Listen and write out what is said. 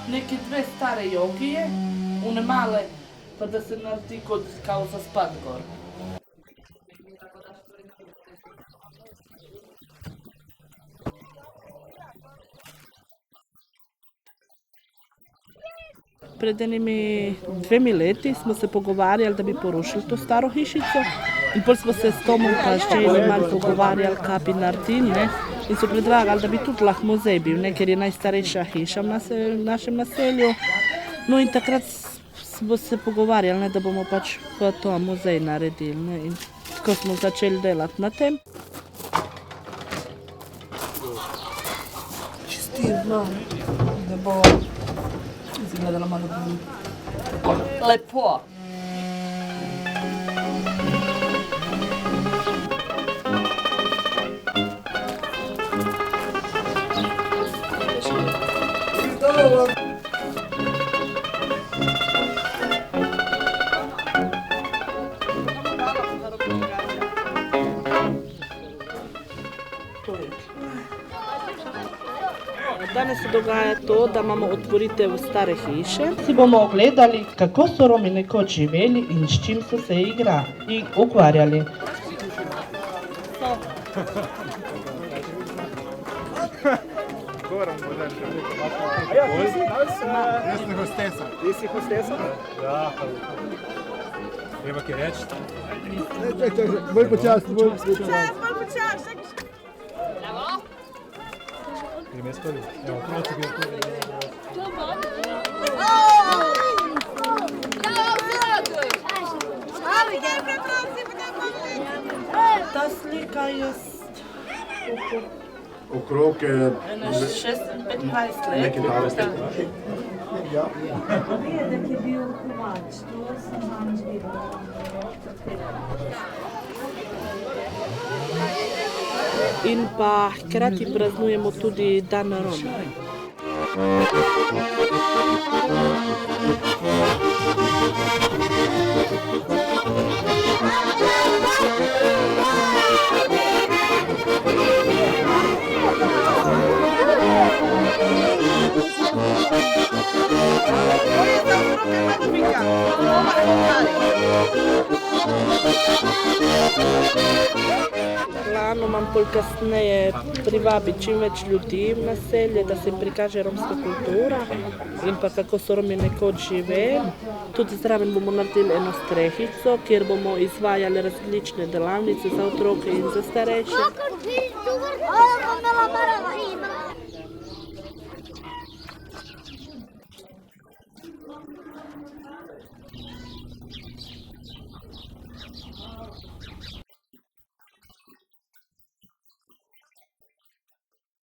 Neke dve stare jogije, one male, pa da se naredi kot kao za spat gor. Pred enimi 2 leti smo se pogovarjali, da bi porušili to staro hišico. In pol smo se s Tomom pa želi malo pogovarjali, kaj bi naredili, ne. In so predlagali, da bi tudi lahko muzej bil, ne, ker je najstarejša hiša v našem naselju. No in takrat smo se pogovarjali, ne, da bomo pač to muzej naredili, ne. In ko smo začeli delati na tem. Čistilno, da bo izgledalo malo lepo. Danes se dogaja to, da imamo otvoritev stare hiše. Si bomo ogledali, kako so Romi nekoč živeli in s čim so se ukvarjali. Ti si hostesa? Ja. Treba kaj reči? Čekaj, bolj počas, bolj počas. Gremo jaz prvi. Evo, otroci gre prvi. Ta slika je okrog 25 let. nekaj daleč. Ja. Riedek je bil kovač, to sem vam videla. In pa hkrati praznujemo tudi dan Roma. Planom pol kasneje privabi čim več ljudi v naselje, da se jim prikaže romska kultura in pa kako so Romi nekoč živeli. Tudi zraven bomo naredili eno strehico, kjer bomo izvajali različne delavnice za otroke in za starejše.